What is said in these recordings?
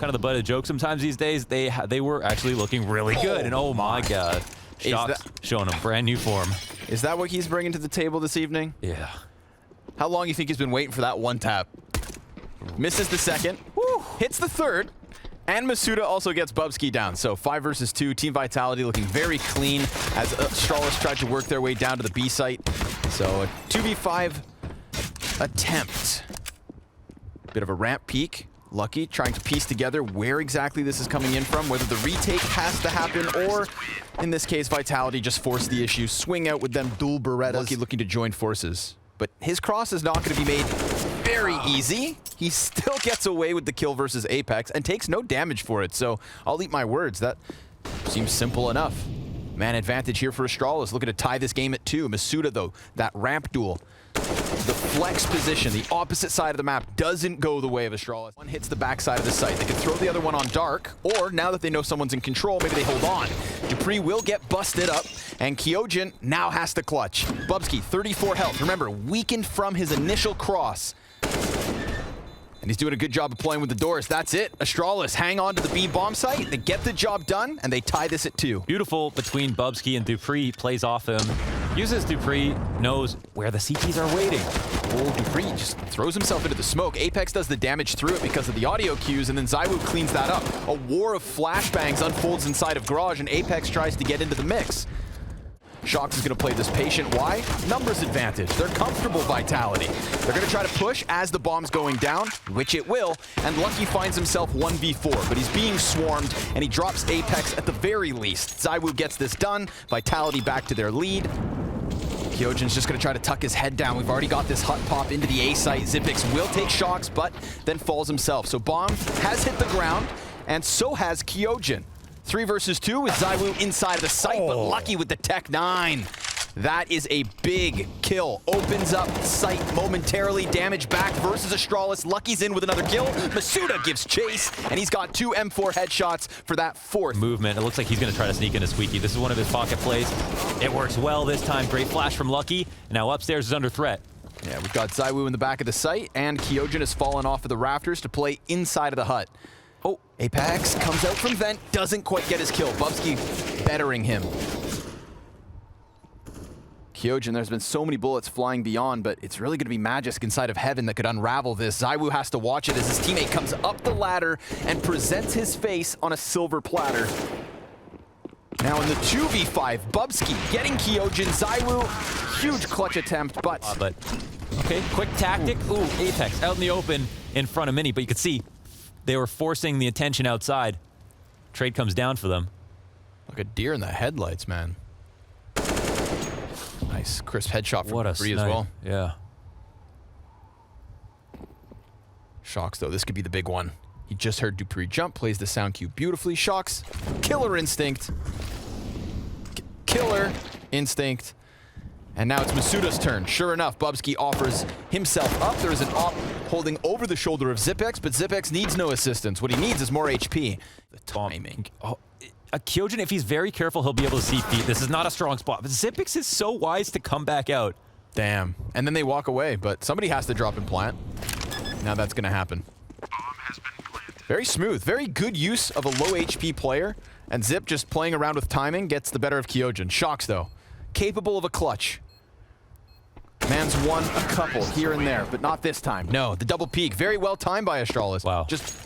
kind of the butt of the joke sometimes these days. They were actually looking really good, and oh my god, Shox showing him brand new form. Is that what he's bringing to the table this evening? Yeah. How long do you think he's been waiting for that one tap? Misses the second, hits the third, and Masuda also gets Bubsky down. So 5 versus 2, Team Vitality looking very clean as Astralis tried to work their way down to the B site. So a 2v5 attempt. Bit of a ramp peek. Lucky trying to piece together where exactly this is coming in from, whether the retake has to happen or, in this case, Vitality just forced the issue. Swing out with them dual Berettas. Lucky looking to join forces. But his cross is not going to be made very easy. He still gets away with the kill versus Apex and takes no damage for it. So I'll eat my words. That seems simple enough. Man advantage here for Astralis. Looking to tie this game at 2. Masuda, though, that ramp duel. The flex position, the opposite side of the map, doesn't go the way of Astralis. One hits the backside of the site. They can throw the other one on dark, or now that they know someone's in control, maybe they hold on. dupreeh will get busted up, and qikert now has to clutch. Bubsky, 34 health. Remember, weakened from his initial cross. And he's doing a good job of playing with the doors. That's it. Astralis hang on to the B bomb site. They get the job done, and they tie this at 2. Beautiful between Bubsky and dupreeh. He plays off him. Uses dupreeh, knows where the CTs are waiting. Oh, dupreeh just throws himself into the smoke. Apex does the damage through it because of the audio cues, and then zywoo cleans that up. A war of flashbangs unfolds inside of Garage, and Apex tries to get into the mix. Shox is going to play this patient. Why? Numbers advantage. They're comfortable Vitality. They're going to try to push as the bomb's going down, which it will, and Lucky finds himself 1v4, but he's being swarmed, and he drops Apex at the very least. zywoo gets this done. Vitality back to their lead. qikert just going to try to tuck his head down. We've already got this hut pop into the A site. Xyp9x will take Shox, but then falls himself. So bomb has hit the ground, and so has qikert. 3 versus 2 with zywoo inside of the site, but Lucky with the Tech 9. That is a big kill. Opens up site momentarily. Damage back versus Astralis. Lucky's in with another kill. Masuda gives chase, and he's got 2 M4 headshots for that 4th. Movement. It looks like he's going to try to sneak into Squeaky. This is one of his pocket plays. It works well this time. Great flash from Lucky. Now upstairs is under threat. Yeah, we've got zywoo in the back of the site, and qikert has fallen off of the rafters to play inside of the hut. Oh, Apex comes out from vent, doesn't quite get his kill. Bubsky bettering him. qikert, there's been so many bullets flying beyond, but it's really going to be Magisk inside of Heaven that could unravel this. zywoo has to watch it as his teammate comes up the ladder and presents his face on a silver platter. Now in the 2v5, Bubsky getting qikert, zywoo, huge clutch attempt, but okay, quick tactic. Ooh, Apex out in the open in front of Mini, but you could see they were forcing the attention outside. Trade comes down for them. Like a deer in the headlights, man. Nice, crisp headshot from dupreeh as well. Yeah. Shox, though, this could be the big one. He just heard dupreeh jump, plays the sound cue beautifully. Shox, killer instinct. Killer instinct. And now it's Masuda's turn. Sure enough, Bubsky offers himself up. There is an op holding over the shoulder of Xyp9x, but Xyp9x needs no assistance. What he needs is more HP. The timing. Oh, qikert, if he's very careful, he'll be able to see feet. This is not a strong spot, but Xyp9x is so wise to come back out. Damn. And then they walk away, but somebody has to drop and plant. Now that's going to happen. Very smooth. Very good use of a low HP player. And Zip just playing around with timing gets the better of qikert. Shox, though, capable of a clutch. Man's won a couple here and there, but not this time. No, the double peek, very well timed by Astralis. Wow. Just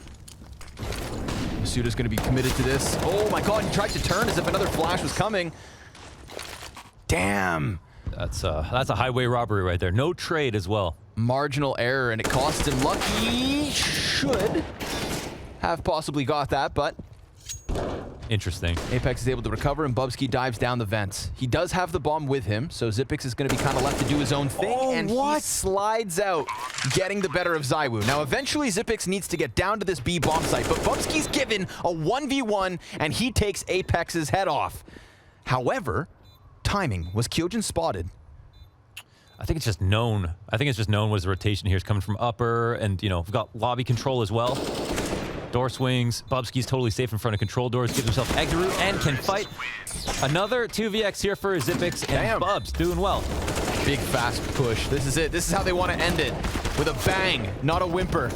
Masuda's going to be committed to this. Oh my god, he tried to turn as if another flash was coming. Damn. That's a highway robbery right there. No trade as well. Marginal error, and it costs him. Lucky should have possibly got that, but interesting. Apex is able to recover, and Bubsky dives down the vents. He does have the bomb with him, so Xyp9x is going to be kind of left to do his own thing, and he slides out, getting the better of zywoo. Now, eventually, Xyp9x needs to get down to this B bomb site, but Bubsky's given a 1v1, and he takes Apex's head off. However, timing. Was qikert spotted? I think it's just known. I think it's just known was the rotation here is coming from upper, and, you know, we've got lobby control as well. Door swings. Bubsky's totally safe in front of control doors. Gives himself exit route and can fight. Another 2vx here for Xyp9x, and Bubs doing well. Big fast push. This is it. This is how they want to end it. With a bang, not a whimper.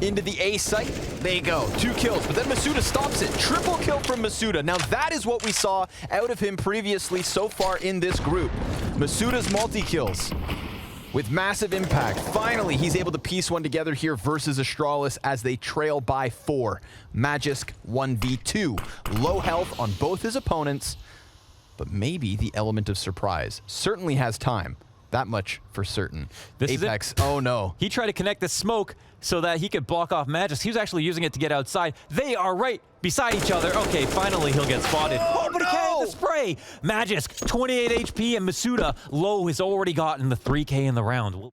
into the A site. There you go. 2 kills, but then Masuda stops it. Triple kill from Masuda. Now that is what we saw out of him previously so far in this group. Masuda's multi-kills with massive impact. Finally, he's able to piece one together here versus Astralis as they trail by 4. magixx 1v2. Low health on both his opponents, but maybe the element of surprise. Certainly has time. That much for certain. This Apex, is it. Oh no. He tried to connect the smoke so that he could block off magixx. He was actually using it to get outside. They are right beside each other. Okay, finally he'll get spotted. Oh, but he can't hit the spray. magixx, 28 HP, and Masuda, low, has already gotten the 3K in the round.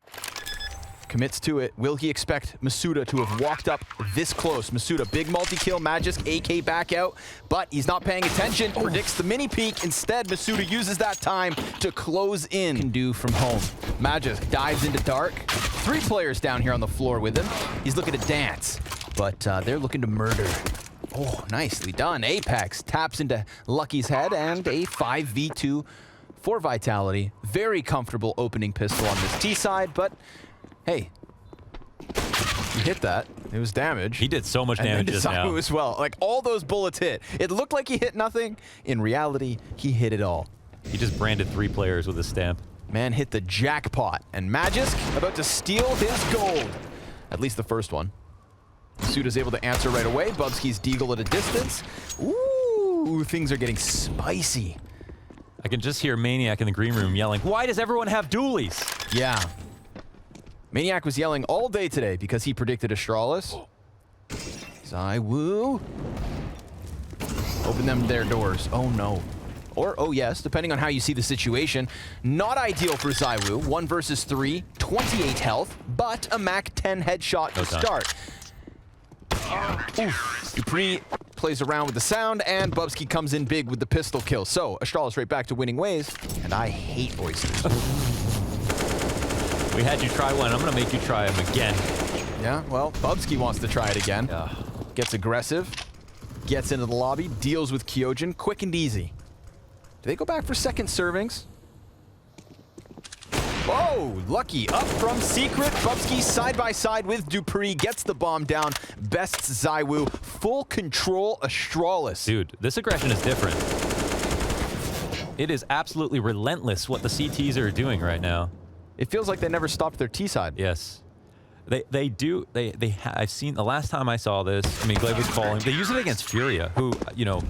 Commits to it. Will he expect Masuda to have walked up this close? Masuda, big multi-kill, magixx, AK back out, but he's not paying attention. Predicts the mini peek. Instead, Masuda uses that time to close in. Can do from home. magixx dives into dark. 3 players down here on the floor with him. He's looking to dance, but they're looking to murder. Oh, nicely done. Apex taps into Lucky's head and a 5v2 for Vitality. Very comfortable opening pistol on this T side, but hey, you hit that. It was damage. He did so much damage just now. Zywoo as well. Like, all those bullets hit. It looked like he hit nothing. In reality, he hit it all. He just branded 3 players with a stamp. Man hit the jackpot. And magixx about to steal his gold. At least the first one. Masuda's able to answer right away. Bubsky's deagle at a distance. Ooh, things are getting spicy. I can just hear Maniac in the green room yelling, "Why does everyone have dualies?" Yeah. Maniac was yelling all day today because he predicted Astralis. Zywoo. Open them their doors. Oh no. Or oh yes, depending on how you see the situation. Not ideal for Zywoo. 1 versus 3, 28 health, but a Mac 10 headshot to start. Oof. Dupree plays around with the sound, and Bubsky comes in big with the pistol kill. So Astralis right back to winning ways, and I hate oysters. We had you try one. I'm going to make you try him again. Yeah, well, Bubsky wants to try it again. Gets aggressive, gets into the lobby, deals with qikert, quick and easy. Do they go back for second servings? Oh, Lucky up from secret. Bubsky side by side with Dupree, gets the bomb down, bests Zywoo. Full control Astralis. Dude, this aggression is different. It is absolutely relentless what the CTs are doing right now. It feels like they never stopped their T side. Yes. They do. I've seen, the last time I saw this, I mean, Glaive was falling. They use it against Furia, who, you know.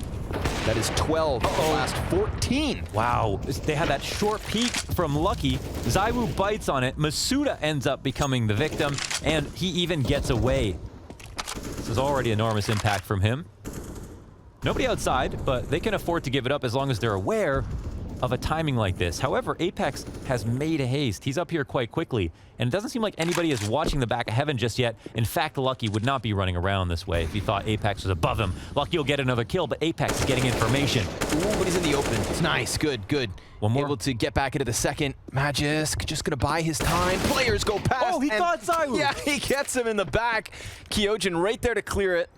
That is 12 of the last 14. Wow. They had that short peek from Lucky. Zywoo bites on it. Masuda ends up becoming the victim, and he even gets away. This is already enormous impact from him. Nobody outside, but they can afford to give it up as long as they're aware of a timing like this. However, Apex has made a haste. He's up here quite quickly, and it doesn't seem like anybody is watching the back of heaven just yet. In fact, Lucky would not be running around this way if he thought Apex was above him. Lucky will get another kill, but Apex is getting information. Ooh, but he's in the open. It's nice. Good, good. One more. Able to get back into the second. magixx just gonna buy his time. Players go past. Oh, he thought Zywoo. Yeah, he gets him in the back. qikert right there to clear it.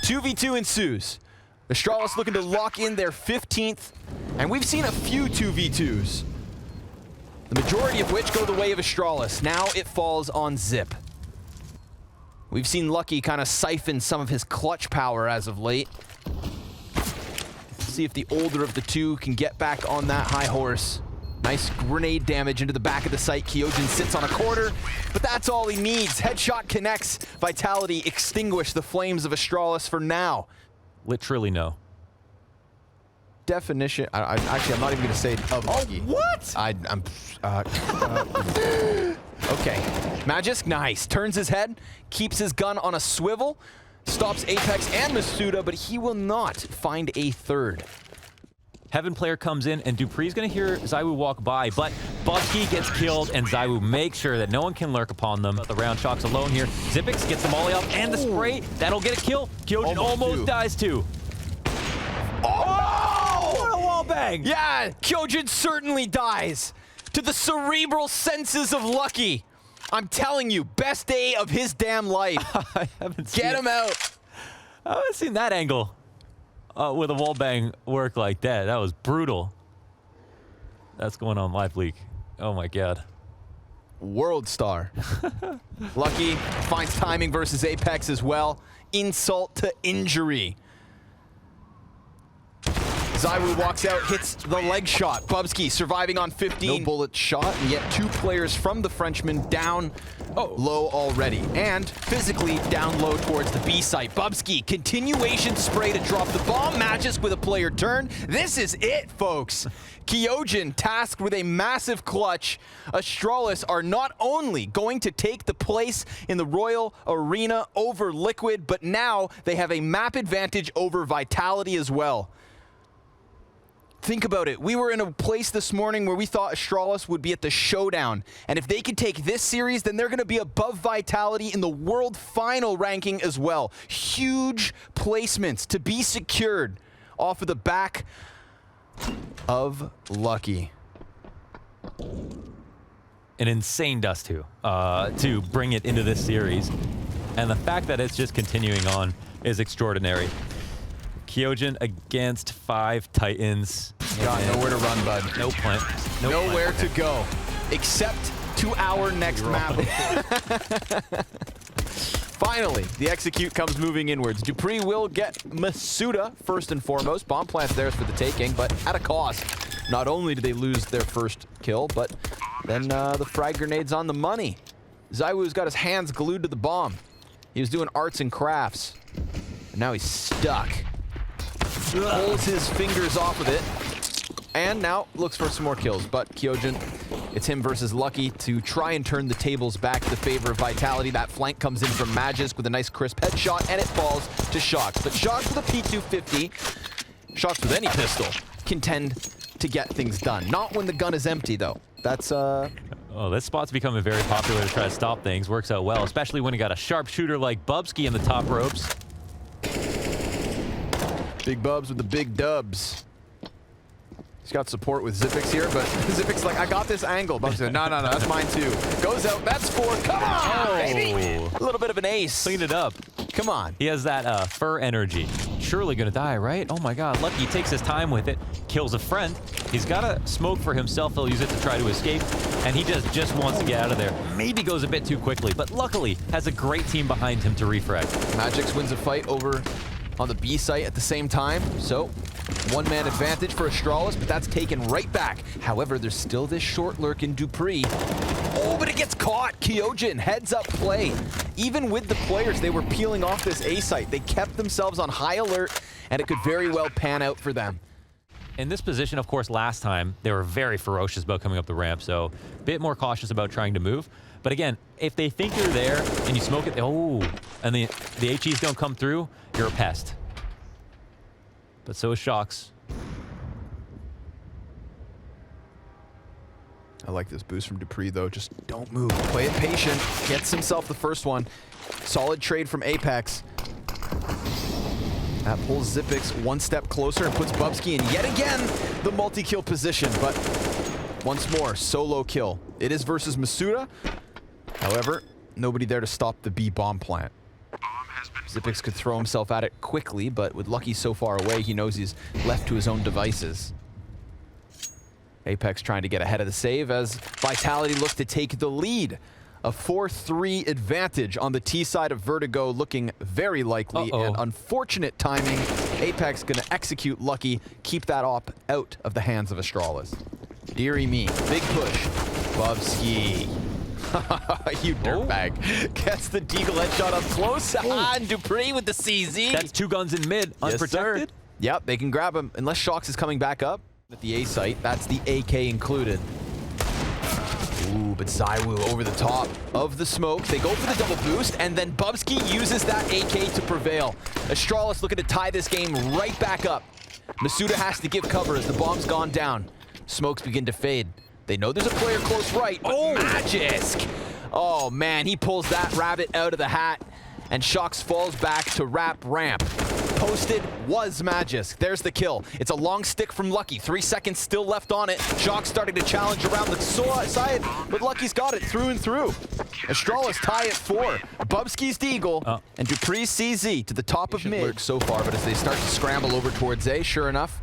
2v2 ensues. Astralis looking to lock in their 15th, and we've seen a few 2v2s. The majority of which go the way of Astralis. Now it falls on Zip. We've seen Lucky kind of siphon some of his clutch power as of late. See if the older of the two can get back on that high horse. Nice grenade damage into the back of the site. qikert sits on a quarter, but that's all he needs. Headshot connects. Vitality extinguish the flames of Astralis for now. Literally no. Definition. Actually, I'm not even going to say it of Lucky. What? Okay. magixx, nice. Turns his head, keeps his gun on a swivel, stops Apex and Masuda, but he will not find a third. Heaven player comes in, and Dupree's going to hear Zywoo walk by, but Bubsky gets killed, and Zywoo makes sure that no one can lurk upon them. The round chalk's alone here. Zipix gets the molly up, and the spray. That'll get a kill. qikert almost dies too. Oh! What a wall bang! Yeah, qikert certainly dies. To the cerebral senses of Lucky. I'm telling you, best day of his damn life. I haven't seen Get him out. I haven't seen that angle. With a wall bang work like that. That was brutal. That's going on Live Leak. Oh my god. world star. Lucky finds timing versus Apex as well. Insult to injury. zywoo walks out, hits the leg shot. Bubzkii surviving on 15. No bullet shot, and yet 2 players from the Frenchman down low already. And physically down low towards the B site. Bubzkii, continuation spray to drop the bomb. magixx with a player turn. This is it, folks. qikert tasked with a massive clutch. Astralis are not only going to take the place in the Royal Arena over Liquid, but now they have a map advantage over Vitality as well. Think about it. We were in a place this morning where we thought Astralis would be at the showdown. And if they can take this series, then they're going to be above Vitality in the world final ranking as well. Huge placements to be secured off of the back of Lucky. An insane dust to bring it into this series. And the fact that it's just continuing on is extraordinary. qikert against 5 Titans. Got nowhere to run, bud. No plan. Nowhere to go, except to our next map. Finally, the execute comes moving inwards. dupreeh will get Masuda first and foremost. Bomb plant's theirs for the taking, but at a cost. Not only do they lose their first kill, but then the frag grenade's on the money. zywoo's got his hands glued to the bomb. He was doing arts and crafts, and now he's stuck. Pulls his fingers off of it, and now looks for some more kills. But qikert, it's him versus Lucky to try and turn the tables back to the favor of Vitality. That flank comes in from magixx with a nice crisp headshot, and it falls to Shox. But Shox with a P250, Shox with any pistol, can tend to get things done. Not when the gun is empty, though. That's Oh, this spot's becoming very popular to try to stop things. Works out well, especially when you got a sharpshooter like Bubzkii in the top ropes. Big Bubs with the big dubs. He's got support with zywoo here, but zywoo's like, I got this angle. Bubs said, no, that's mine too. Goes out, that's 4. Come on, baby. A little bit of an ace. Clean it up. Come on. He has that fur energy. Surely gonna die, right? Oh my god, Lucky takes his time with it, kills a friend. He's got a smoke for himself. He'll use it to try to escape, and he just wants to get out of there. Maybe goes a bit too quickly, but luckily has a great team behind him to refrag. magixx wins a fight over on the B site at the same time, so one-man advantage for Astralis, but that's taken right back. However, there's still this short lurk in dupreeh. Oh, but it gets caught. qikert, heads up play. Even with the players, they were peeling off this A site. They kept themselves on high alert, and it could very well pan out for them. In this position, of course, last time, they were very ferocious about coming up the ramp, so a bit more cautious about trying to move. But again, if they think you're there and you smoke it, and the HEs don't come through, you're a pest. But so is Shox. I like this boost from dupreeh, though. Just don't move. Play it patient. Gets himself the first one. Solid trade from Apex. That pulls zywoo one step closer and puts Bubzkii in yet again the multi-kill position. But once more, solo kill. It is versus Masuda. However, nobody there to stop the B bomb plant. zywoo could throw himself at it quickly, but with Lucky so far away, he knows he's left to his own devices. Apex trying to get ahead of the save as Vitality looks to take the lead. A 4-3 advantage on the T side of Vertigo, looking very likely. And unfortunate timing. Apex gonna execute Lucky, keep that op out of the hands of Astralis. Deary me, big push. Bubzkii. You dirtbag. Gets the deagle headshot up close. And dupreeh with the CZ. That's 2 guns in mid, unprotected. Yes, yep, they can grab him unless Shox is coming back up at the A site. That's the AK included. Ooh, but zywoo over the top of the smoke. They go for the double boost, and then Bubzkii uses that AK to prevail. Astralis looking to tie this game right back up. Masuda has to give cover as the bomb's gone down. Smokes begin to fade. They know there's a player close right. Oh, magixx! Oh man, he pulls that rabbit out of the hat, and Shox falls back to wrap ramp. Posted was magixx. There's the kill. It's a long stick from Lucky. 3 seconds still left on it. Shox starting to challenge around the side, but Lucky's got it through and through. Astralis tie at 4. Bubzkii's deagle and dupreeh's CZ to the top of mid so far, but as they start to scramble over towards A, sure enough,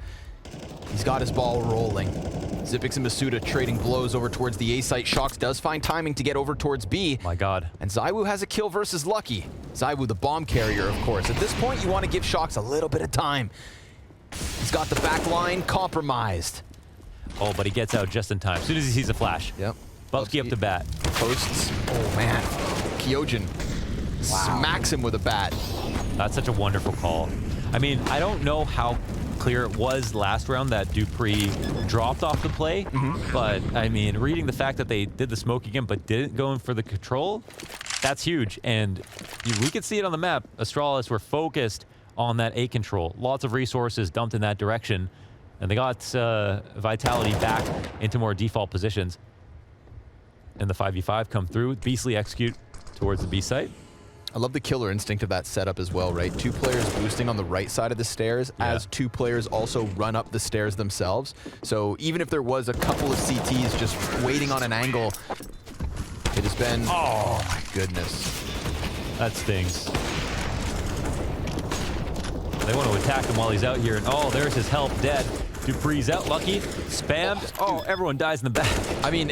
he's got his ball rolling. Zypix and Masuda trading blows over towards the A site. Shox does find timing to get over towards B. My God. And zywoo has a kill versus Lucky. zywoo, the bomb carrier, of course. At this point, you want to give Shox a little bit of time. He's got the back line compromised. Oh, but he gets out just in time. As soon as he sees a flash. Yep. Bubsky up to bat. Posts. Oh, man. kyojin smacks him with a bat. That's such a wonderful call. I mean, I don't know how clear it was last round that dupreeh dropped off the play, but I mean, reading the fact that they did the smoke again but didn't go in for the control, that's huge. And we could see it on the map. Astralis were focused on that A control. Lots of resources dumped in that direction, and they got Vitality back into more default positions. And the 5v5 come through. Beastly execute towards the B site. I love the killer instinct of that setup as well, right? 2 players boosting on the right side of the stairs as 2 players also run up the stairs themselves. So even if there was a couple of CTs just waiting on an angle, it has been, oh my goodness. That stings. They want to attack him while he's out here, and oh, there's his help, dead. dupreeh's out, Lucky, spammed. Oh, everyone dies in the back. I mean,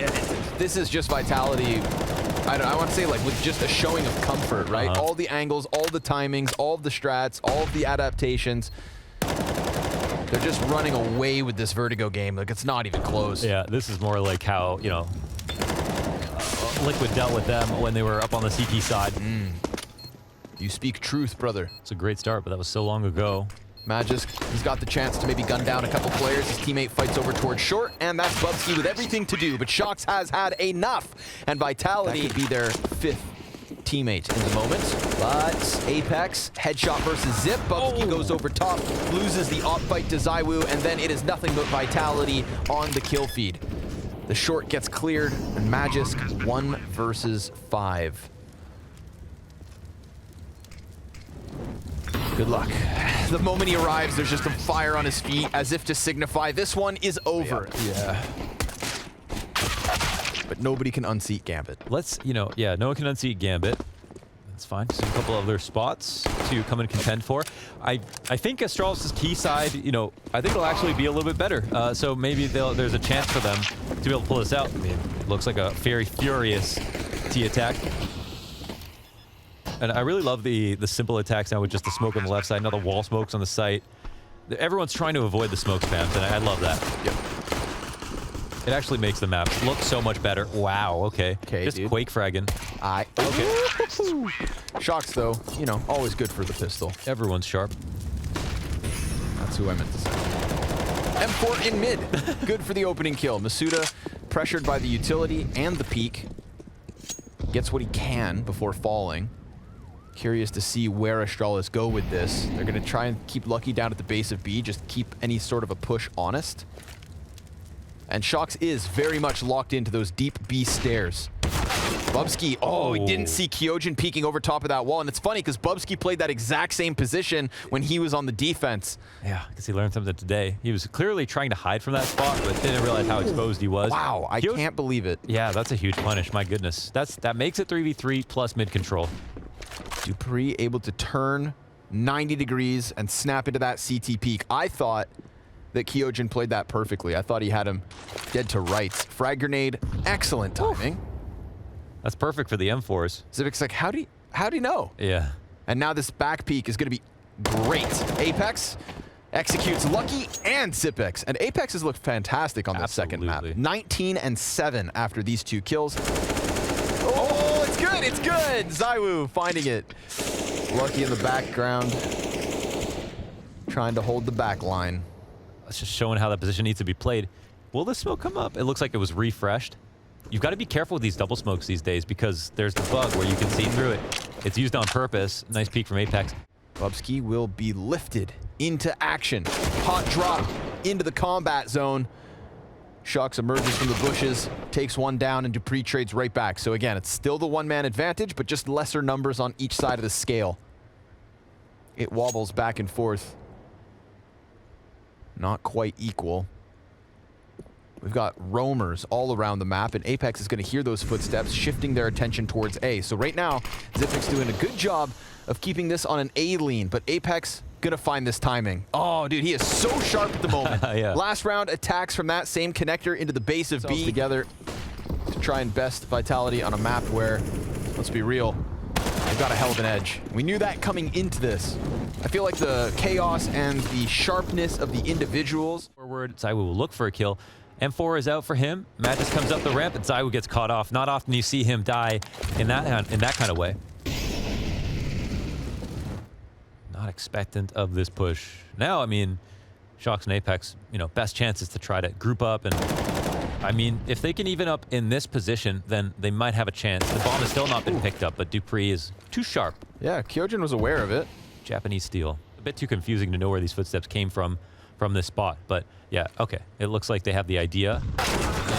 this is just Vitality. I want to say, like, with just a showing of comfort, right? All the angles, all the timings, all of the strats, all of the adaptations. They're just running away with this Vertigo game. Like, it's not even close. Yeah, this is more like how, you know, Liquid dealt with them when they were up on the CT side. You speak truth, brother. It's a great start, but that was so long ago. magixx, he's got the chance to maybe gun down a couple players. His teammate fights over towards short, and that's Bubsky with everything to do. But Shox has had enough, and Vitality could be their 5th teammate in the moment. But Apex, headshot versus Zip. Bubsky goes over top, loses the op fight to zywoo, and then it is nothing but Vitality on the kill feed. The short gets cleared, and magixx 1 versus 5. Good luck. The moment he arrives, there's just a fire on his feet as if to signify this one is over. Yeah. But nobody can unseat Gambit. Let's, you know, yeah, no one can unseat Gambit. That's fine. Just a couple other spots to come and contend for. I think Astralis' T side, you know, I think it'll actually be a little bit better. So maybe there's a chance for them to be able to pull this out. I mean, it looks like a very furious T attack. And I really love the simple attacks now with just the smoke on the left side, now the wall smokes on the site. Everyone's trying to avoid the smoke spams, and I love that. Yep. It actually makes the map look so much better. Wow, okay. Just dude. Quake fragging. Okay. Shox, though, you know, always good for the pistol. Everyone's sharp. That's who I meant to say. M4 in mid. Good for the opening kill. Masuda, pressured by the utility and the peak, gets what he can before falling. Curious to see where Astralis go with this. They're going to try and keep Lucky down at the base of B, just keep any sort of a push honest. And Shox is very much locked into those deep B stairs. Bubsky, he didn't see kyojin peeking over top of that wall. And it's funny because Bubsky played that exact same position when he was on the defense. Yeah, because he learned something today. He was clearly trying to hide from that spot, but didn't realize how exposed he was. Wow, I can't believe it. Yeah, that's a huge punish. My goodness. That makes it 3v3 plus mid control. dupreeh able to turn 90 degrees and snap into that CT peak. I thought that kyojin played that perfectly. I thought he had him dead to rights. Frag grenade, excellent timing. That's perfect for the M4s. Zivic's like, how'd he know? Yeah. And now this back peek is going to be great. Apex executes Lucky and Zipex. And Apex has looked fantastic on this second map. 19 and 7 after these 2 kills. Oh, it's good, it's good. zywoo finding it. Lucky in the background, trying to hold the back line. That's just showing how that position needs to be played. Will the smoke come up? It looks like it was refreshed. You've got to be careful with these double smokes these days because there's the bug where you can see through it. It's used on purpose. Nice peek from Apex. Bubsky will be lifted into action. Hot drop into the combat zone. Shox emerges from the bushes, takes one down, and dupreeh trades right back. So again, it's still the one-man advantage, but just lesser numbers on each side of the scale. It wobbles back and forth. Not quite equal. We've got roamers all around the map, and Apex is going to hear those footsteps, shifting their attention towards A. So right now, Zipix doing a good job of keeping this on an A lean, but Apex gonna find this timing. Oh, dude, he is so sharp at the moment. Yeah. Last round attacks from that same connector into the base of B together to try and best Vitality on a map where, let's be real, they've got a hell of an edge. We knew that coming into this. I feel like the chaos and the sharpness of the individuals. Forward, zywoo will look for a kill. M4 is out for him. magixx comes up the ramp, and zywoo gets caught off. Not often you see him die in that kind of way. Not expectant of this push. Now, I mean, Shox and Apex, you know, best chances to try to group up. And I mean, if they can even up in this position, then they might have a chance. The bomb has still not been picked up, but dupreeh is too sharp. Yeah, qikert was aware of it. Japanese steel. A bit too confusing to know where these footsteps came from this spot. But yeah, okay. It looks like they have the idea.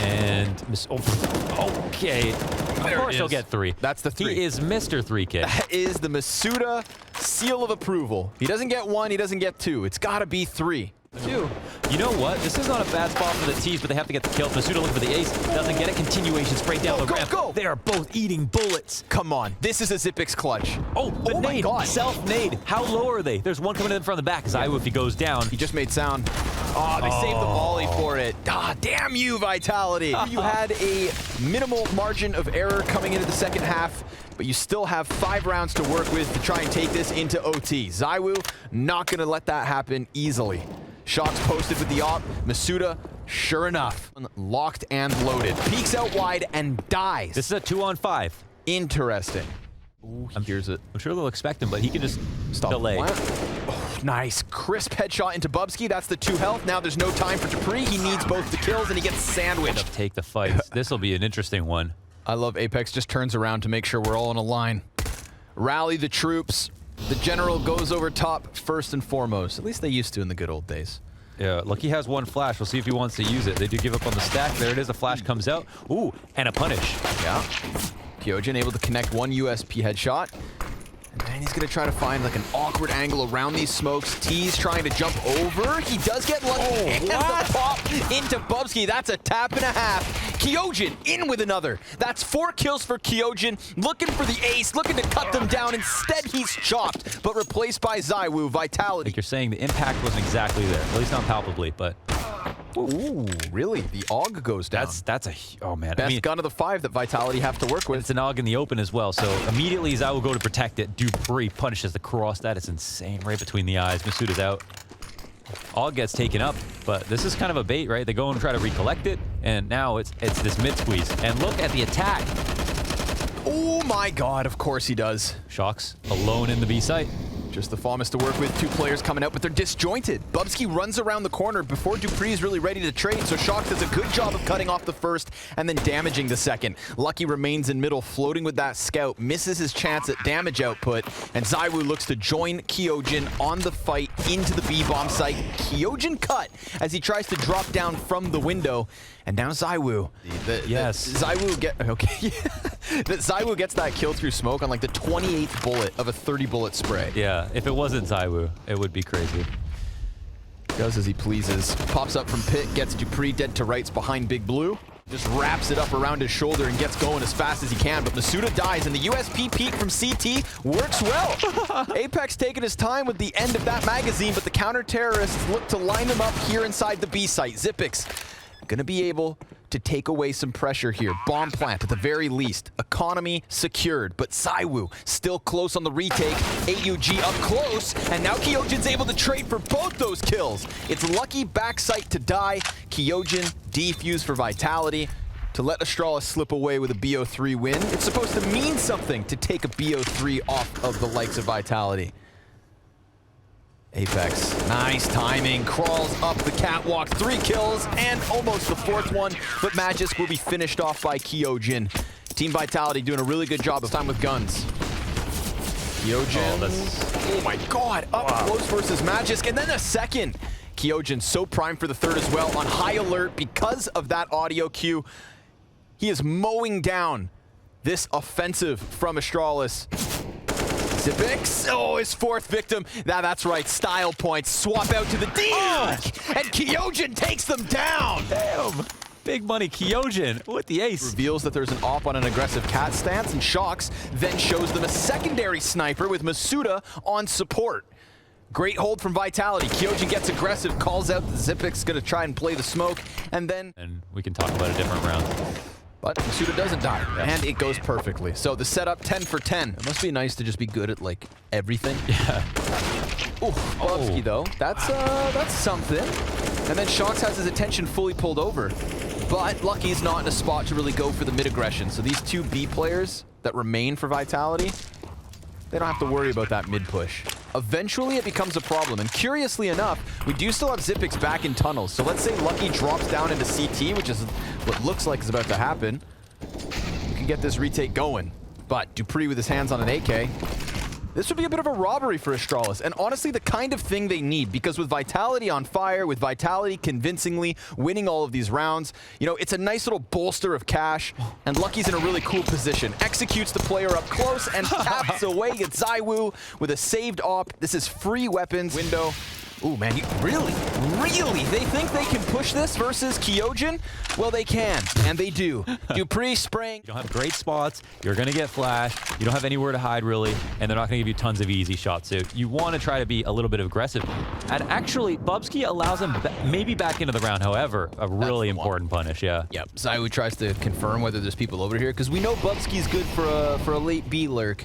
And okay. Of course he'll get 3. That's the 3. He is Mr. 3K. That is the Masuda seal of approval. He doesn't get 1, he doesn't get 2. It's got to be 3. 2. You know what? This is not a bad spot for the T's, but they have to get the kill. Masuda looking for the ace. Doesn't get it. Continuation straight down the ramp. Go. They are both eating bullets. Come on. This is a zywoo clutch. Oh, the nade. My God. Self-nade. How low are they? There's one coming in from the back. zywoo, if he goes down. He just made sound. Oh, they saved the volley for it. Ah, damn you, Vitality. You had a minimal margin of error coming into the second half, but you still have 5 rounds to work with to try and take this into OT. zywoo, not going to let that happen easily. Shox posted with the op. Masuda, sure enough, locked and loaded. Peeks out wide and dies. This is a 2-on-5. Interesting. Ooh, here's it. I'm sure they'll expect him, but he can just delay. Oh, nice. Crisp headshot into Bubzki. That's the 2 health. Now there's no time for dupreeh. He needs both the kills, and he gets sandwiched. Take the fights. This will be an interesting one. I love Apex just turns around to make sure we're all in a line. Rally the troops. The general goes over top first and foremost. At least they used to in the good old days. Yeah, Lucky has 1 flash. We'll see if he wants to use it. They do give up on the stack. There it is. A flash comes out. Ooh, and a punish. Yeah. qikert able to connect 1 USP headshot. And then he's going to try to find like an awkward angle around these smokes. twistzz trying to jump over. He does get lucky. And the pop into Bubzki. That's a tap and a half. qikert in with another. That's 4 kills for qikert. Looking for the ace, looking to cut them down. Instead, he's chopped, but replaced by zywoo. Vitality. Like you're saying, the impact wasn't exactly there. At least not palpably, but... Ooh, really? The AUG goes down. That's a... Oh, man. Best gun of the 5 that Vitality have to work with. It's an AUG in the open as well, so immediately zywoo will go to protect it. dupreeh punishes the cross. That is insane. Right between the eyes. Masuda's out. AUG gets taken up, but this is kind of a bait, right? They go and try to recollect it, and now it's this mid squeeze. And look at the attack. Oh my God, of course he does. Shox alone in the B site. Just the Famas to work with. 2 players coming out, but they're disjointed. Bubzki runs around the corner before dupreeh is really ready to trade, so Shox does a good job of cutting off the first and then damaging the second. Lucky remains in middle, floating with that scout, misses his chance at damage output, and zywoo looks to join qikert on the fight into the B-bomb site. qikert cut as he tries to drop down from the window, and now zywoo. zywoo gets that kill through smoke on like the 28th bullet of a 30-bullet spray. Yeah, if it wasn't zywoo, it would be crazy. Does as he pleases. Pops up from pit, gets dupreeh dead to rights behind Big Blue. Just wraps it up around his shoulder and gets going as fast as he can, but Masuda dies, and the USP peek from CT works well. Apex taking his time with the end of that magazine, but the counter-terrorists look to line them up here inside the B site. zywoo gonna be able to take away some pressure here. Bomb plant at the very least. Economy secured, but zywoo still close on the retake. AUG up close, and now qikert able to trade for both those kills. It's Lucky backside to die. qikert defuse for Vitality to let Astralis slip away with a BO3 win. It's supposed to mean something to take a BO3 off of the likes of Vitality. Apex, nice timing, crawls up the catwalk, 3 kills, and almost the 4th one, but magixx will be finished off by qikert. Team Vitality doing a really good job this time with guns. qikert, oh my God, up close versus magixx, and then a second. qikert so primed for the 3rd as well, on high alert because of that audio cue. He is mowing down this offensive from Astralis. zywoo, oh, his 4th victim. That's right, style points. Swap out to the D, and qikert takes them down. Damn. Big money qikert with the ace. Reveals that there's an op on an aggressive cat stance, and Shox then shows them a secondary sniper with Masuda on support. Great hold from Vitality. kyojin gets aggressive, calls out the Zypix, gonna try and play the smoke, and then... And we can talk about a different round. But masuda doesn't die, Yeah. and it goes perfectly. So the setup, 10 for 10. It must be nice to just be good at, like, everything. Yeah. Ooh, Bobsky, though. That's something. And then Shox has his attention fully pulled over. But Lucky's not in a spot to really go for the mid-aggression. So these two B players that remain for Vitality, they don't have to worry about that mid-push. Eventually, it becomes a problem. And curiously enough, we do still have Zypix back in tunnels. So let's say Lucky drops down into CT, which is what looks like is about to happen. You can get this retake going. But dupreeh with his hands on an AK. This would be a bit of a robbery for Astralis, and honestly the kind of thing they need, because with Vitality on fire, with Vitality convincingly winning all of these rounds, you know, it's a nice little bolster of cash, and Lucky's in a really cool position. Executes the player up close and taps away at zywoo with a saved op. This is free weapons window. Ooh, man, really? They think they can push this versus kyojin? Well, they can, and they do. dupreeh spraying. You don't have great spots. You're going to get flashed. You don't have anywhere to hide, really, and they're not going to give you tons of easy shots. So you want to try to be a little bit aggressive. And actually, Bubsky allows him maybe back into the round, however, a really important punish, yeah. Yep, zywoo tries to confirm whether there's people over here, because we know Bubsky's good for a late B lurk.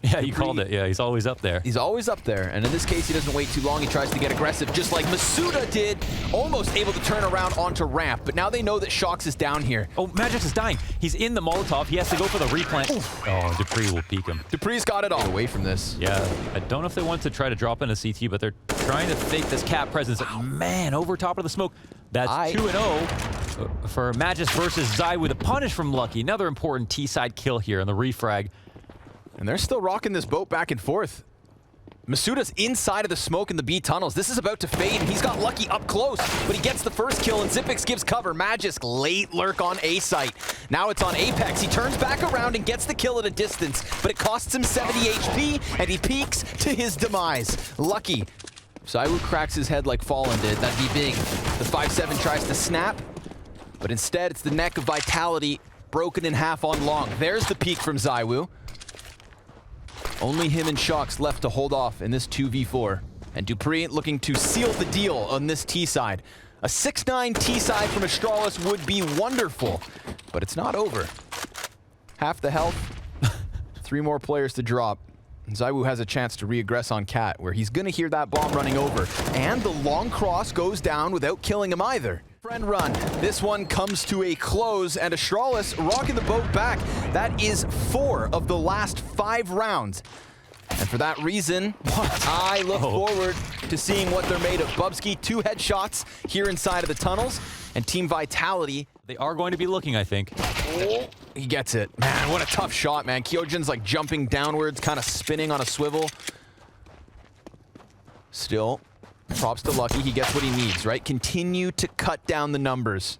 Yeah, you called it. Yeah, he's always up there. He's always up there, and in this case, he doesn't wait too long. He tries to get aggressive, just like masuda did. Almost able to turn around onto ramp, but now they know that Shox is down here. Oh, magixx is dying. He's in the Molotov. He has to go for the replant. Oof. Oh, dupreeh will peek him. dupreeh's got it all. Away from this. Yeah, I don't know if they want to try to drop into CT, but they're trying to fake this cap presence. Man, over top of the smoke. That's 2-0 for magixx versus zywoo. The punish from Lucky. Another important T-side kill here on the refrag. And they're still rocking this boat back and forth. masuda's inside of the smoke in the B tunnels. This is about to fade, and he's got Lucky up close, but he gets the first kill, and Zypix gives cover. magixx late lurk on A site. Now it's on Apex. He turns back around and gets the kill at a distance, but it costs him 70 HP, and he peaks to his demise. Lucky. zywoo cracks his head like Fallen did. That'd be big. The 5-7 tries to snap, but instead it's the neck of Vitality broken in half on long. There's the peak from zywoo. Only him and Shox left to hold off in this 2v4. And dupreeh looking to seal the deal on this T side. A 6-9 T side from Astralis would be wonderful, but it's not over. Half the health, 3 more players to drop. And zywoo has a chance to re-aggress on Cat, where he's gonna hear that bomb running over. And the long cross goes down without killing him either. Friend run. This one comes to a close, and Astralis rocking the boat back. That is 4 of the last 5 rounds. And for that reason, I look forward to seeing what they're made of. Bubsky, 2 headshots here inside of the tunnels, and Team Vitality. They are going to be looking, I think. Oh, he gets it. Man, what a tough shot, man. kyojin's like jumping downwards, kind of spinning on a swivel. Still, props to Lucky. He gets what he needs, right? Continue to cut down the numbers.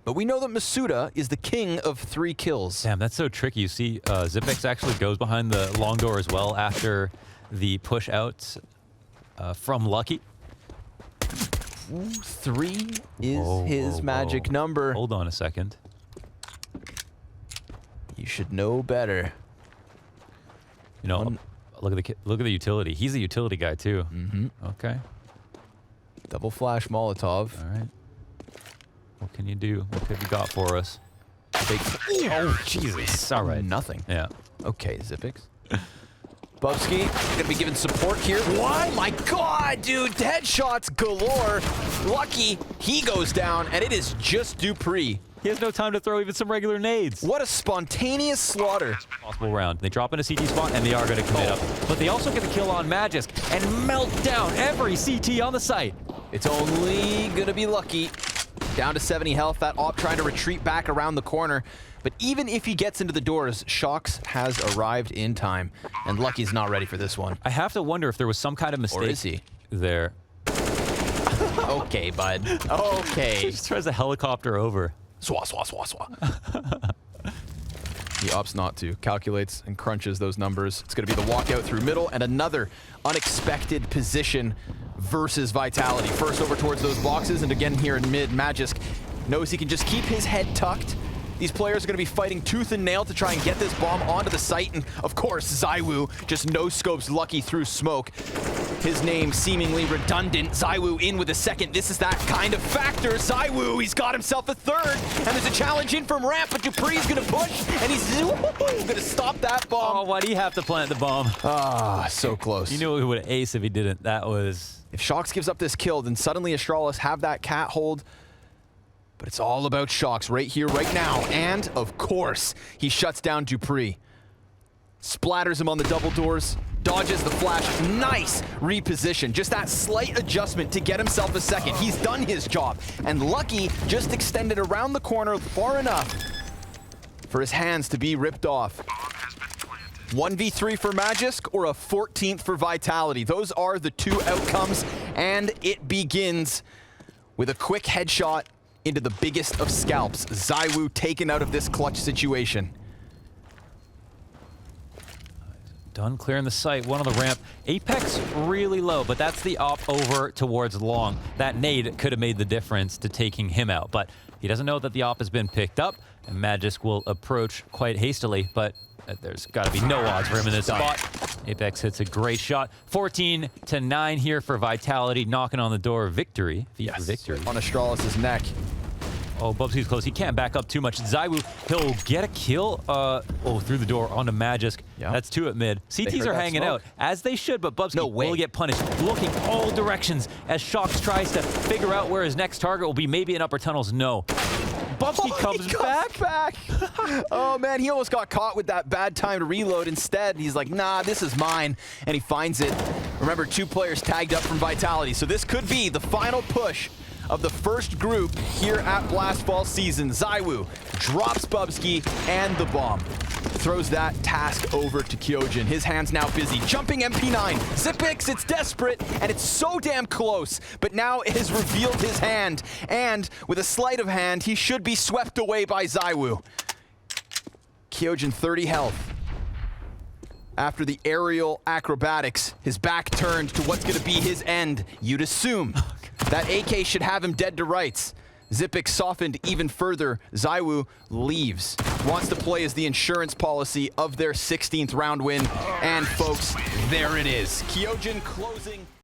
But we know that masuda is the king of 3 kills. Damn, that's so tricky. You see, Zypix actually goes behind the long door as well after the push out from Lucky. Ooh, 3 is his magic number. Hold on a second. You should know better. You know, look at the utility. He's a utility guy too. Mm-hmm. Okay. Double flash Molotov. All right. What can you do? What have you got for us? Oh, Jesus. All right. Nothing. Yeah. Okay, Zypix. Bubsky gonna be given support here. Oh my god, dude! Headshots galore. Lucky, he goes down, and it is just dupreeh. He has no time to throw even some regular nades. What a spontaneous slaughter. Possible round. They drop in a CT spot, and they are going to commit up. But they also get the kill on magixx and melt down every CT on the site. It's only gonna be Lucky. Down to 70 health. That op trying to retreat back around the corner. But even if he gets into the doors, Shox has arrived in time. And Lucky's not ready for this one. I have to wonder if there was some kind of mistake Or is he? there. Okay, bud. Okay. He just tries to helicopter over. Swah, swah, swah, swah. He opts not to. Calculates and crunches those numbers. It's going to be the walkout through middle and another unexpected position versus Vitality. First over towards those boxes, and again here in mid, magixx knows he can just keep his head tucked. These players are going to be fighting tooth and nail to try and get this bomb onto the site, and of course, zywoo just no-scopes Lucky through smoke. his name seemingly redundant. zywoo in with a second. This is that kind of factor. zywoo, he's got himself a third. And there's a challenge in from ramp, but dupree's going to push, and he's going to stop that bomb. Oh, why do you have to plant the bomb? Ah, so close. You knew he would ace if he didn't. That was... If Shox gives up this kill, then suddenly Astralis have that cat hold. But it's all about Shox right here, right now. And, of course, he shuts down dupree. Splatters him on the double doors. Dodges the flash. Nice reposition. Just that slight adjustment to get himself a second. He's done his job. And Lucky just extended around the corner far enough for his hands to be ripped off. 1v3 for magixx or a 14th for Vitality. Those are the two outcomes, and it begins with a quick headshot into the biggest of scalps. zywoo taken out of this clutch situation. Done clearing the site, one on the ramp. Apex really low, but that's the op over towards long. That nade could have made the difference to taking him out, but he doesn't know that the op has been picked up, and magixx will approach quite hastily, but there's got to be no odds for him in this spot. Apex hits a great shot. 14-9 here for Vitality, knocking on the door of victory. Yes. Victory. On Astralis' neck. Oh, bubzky's close. He can't back up too much. zywoo, he'll get a kill through the door onto magixx. Yeah. That's two at mid. CTs are hanging out, as they should, but bubzky will get punished. Looking all directions as Shox tries to figure out where his next target will be. Maybe in upper tunnels. No. bubzky comes back. Oh, man, he almost got caught with that bad time to reload. Instead, he's like, nah, this is mine, and he finds it. Remember, 2 players tagged up from Vitality, so this could be the final push of the first group here at Blastfall season. zywoo drops bubzky and the bomb. Throws that task over to qikert. His hand's now busy. Jumping MP9. zipix, it's desperate, and it's so damn close. But now it has revealed his hand. And with a sleight of hand, he should be swept away by zywoo. qikert 30 health. After the aerial acrobatics, his back turned to what's going to be his end. You'd assume that AK should have him dead to rights. zipix softened even further. zywoo leaves. Wants to play as the insurance policy of their 16th round win. And folks, there it is. qikert closing.